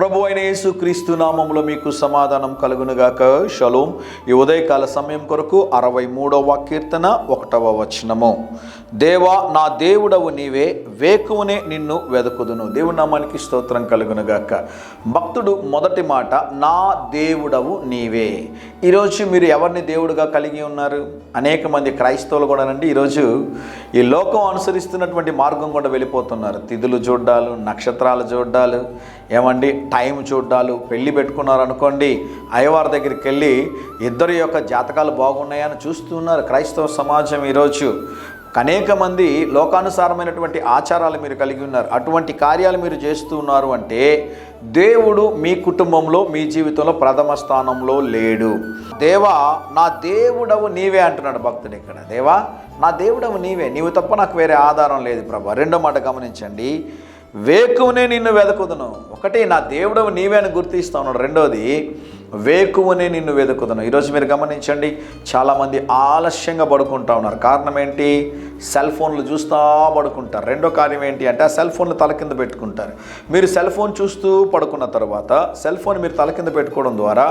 ప్రభు అయిన యేసు క్రీస్తు నామములో మీకు సమాధానం కలుగునుగాక. షలోం. ఈ ఉదయకాల సమయం కొరకు 63వ కీర్తన 1వ వచనము. దేవా నా దేవుడవు నీవే, వేకువనే నిన్ను వెదకుదును. దేవుని నామానికి స్తోత్రం కలుగునుగాక. భక్తుడు మొదటి మాట, నా దేవుడవు నీవే. ఈరోజు మీరు ఎవరిని దేవుడుగా కలిగి ఉన్నారు? అనేక మంది క్రైస్తవులు కూడానండి ఈరోజు ఈ లోకం అనుసరిస్తున్నటువంటి మార్గం కూడా వెళ్ళిపోతున్నారు. తిథులు చూడ్డాలు, నక్షత్రాలు చూడ్డాలు, ఏమండి టైం చూడ్డాలు. పెళ్ళి పెట్టుకున్నారనుకోండి, అయ్యవారి దగ్గరికి వెళ్ళి ఇద్దరి యొక్క జాతకాలు బాగున్నాయని చూస్తున్నారు క్రైస్తవ సమాజం ఈరోజు. అనేక మంది లోకానుసారమైనటువంటి ఆచారాలు మీరు కలిగి ఉన్నారు. అటువంటి కార్యాలు మీరు చేస్తూ ఉన్నారు అంటే దేవుడు మీ కుటుంబంలో, మీ జీవితంలో ప్రథమ స్థానంలో లేడు. దేవా నా దేవుడవు నీవే అంటున్నాడు భక్తుడు ఇక్కడ. దేవా నా దేవుడవు నీవే, నీవు తప్ప నాకు వేరే ఆధారం లేదు ప్రభా. రెండో మాట గమనించండి, వేకువనే నిన్ను వెదకుదును. ఒకటి నా దేవుడవు నీవే అని గుర్తిస్తా ఉన్నాడు. రెండోది వేకువనే నిన్ను వెతుకుదును. ఈరోజు మీరు గమనించండి, చాలామంది ఆలస్యంగా పడుకుంటా ఉన్నారు. కారణం ఏంటి? సెల్ ఫోన్లు చూస్తూ పడుకుంటారు. రెండో కార్యం ఏంటి అంటే ఆ సెల్ ఫోన్లు తల కింద పెట్టుకుంటారు. మీరు సెల్ ఫోన్ చూస్తూ పడుకున్న తర్వాత సెల్ ఫోన్ మీరు తల కింద పెట్టుకోవడం ద్వారా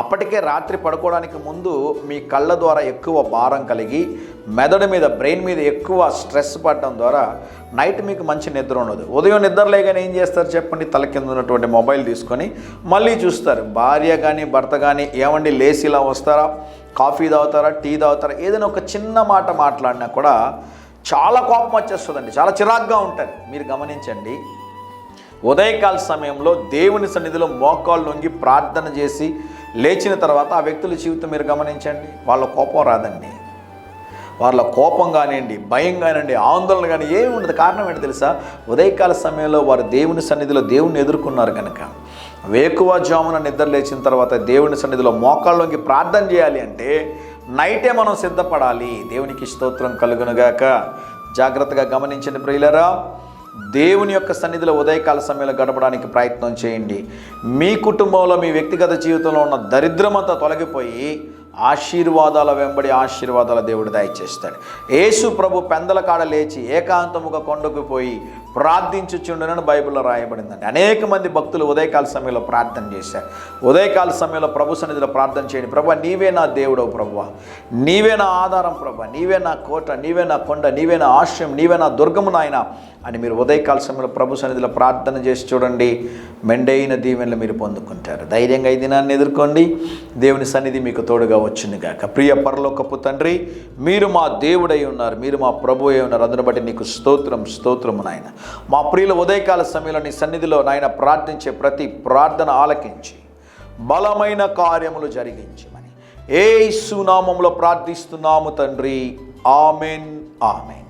అప్పటికే రాత్రి పడుకోవడానికి ముందు మీ కళ్ళ ద్వారా ఎక్కువ భారం కలిగి మెదడు మీద, బ్రెయిన్ మీద ఎక్కువ స్ట్రెస్ పడడం ద్వారా నైట్ మీకు మంచి నిద్ర ఉండదు. ఉదయం నిద్ర లేగానే ఏం చేస్తారు చెప్పండి? తల కింద ఉన్నటువంటి మొబైల్ తీసుకొని మళ్ళీ చూస్తారు. భార్య కానీ భర్త కానీ, ఏమండి లేచి ఇలా వస్తారా, కాఫీ తాగుతారా, టీ తాగుతారా, ఏదైనా ఒక చిన్న మాట మాట్లాడినా కూడా చాలా కోపం వచ్చేస్తుందండి, చాలా చిరాగ్గా ఉంటారు. మీరు గమనించండి, ఉదయకాల సమయంలో దేవుని సన్నిధిలో మోకాళ్ళు వంగి ప్రార్థన చేసి లేచిన తర్వాత ఆ వ్యక్తుల జీవితం మీరు గమనించండి, వాళ్ళ కోపం రాదండి. వాళ్ళ కోపం కానివ్వండి, భయం కానివ్వండి, ఆందోళన కానీ ఏమి ఉండదు. కారణం ఏంటి తెలుసా? ఉదయకాల సమయంలో వారు దేవుని సన్నిధిలో దేవుణ్ణి ఎదుర్కొన్నారు కనుక. వేకువజామున నిద్ర లేచిన తర్వాత దేవుని సన్నిధిలో మోకాళ్ళలోకి ప్రార్థన చేయాలి అంటే నైటే మనం సిద్ధపడాలి. దేవునికి స్తోత్రం కలుగునుగాక. జాగ్రత్తగా గమనించండి ప్రియులారా, దేవుని యొక్క సన్నిధిలో ఉదయకాల సమయంలో గడపడానికి ప్రయత్నం చేయండి. మీ కుటుంబంలో, మీ వ్యక్తిగత జీవితంలో ఉన్న దరిద్రమంతా తొలగిపోయి ఆశీర్వాదాల వెంబడి ఆశీర్వాదాల దేవుడు దయచేస్తాడు. యేసు ప్రభు పెందల కాడ లేచి ఏకాంతముగా కొండకు పోయి ప్రార్థించుచుండనని బైబిల్లో రాయబడిందండి. అనేక మంది భక్తులు ఉదయకాల సమయంలో ప్రార్థన చేశారు. ఉదయకాల సమయంలో ప్రభు సన్నిధిలో ప్రార్థన చేయండి. ప్రభు నీవే నా దేవుడవు, ప్రభు నీవే నా ఆధారం, ప్రభు నీవే నా కోట, నీవే నా కొండ, నీవే నా ఆశ్రయం, నీవే నా దుర్గము నాయన అని మీరు ఉదయకాల సమయంలో ప్రభు సన్నిధిలో ప్రార్థన చేసి చూడండి. మెండైన దీవెనలు మీరు పొందుకుంటారు. ధైర్యంగా ఈ దినాన్ని ఎదుర్కోండి. దేవుని సన్నిధి మీకు తోడుగా వచ్చునుగాక. ప్రియ పరలోకపు తండ్రి, మీరు మా దేవుడై ఉన్నారు, మీరు మా ప్రభు అయి ఉన్నారు. అందుని బట్టి నీకు స్తోత్రం, స్తోత్రము నాయన. మా ప్రియుల ఉదయకాల సమయంలో నీ సన్నిధిలో నాయన ప్రార్థించే ప్రతి ప్రార్థన ఆలకించి బలమైన కార్యములు జరిగించమని యేసు నామములో ప్రార్థిస్తున్నాము తండ్రి. Amen, amen.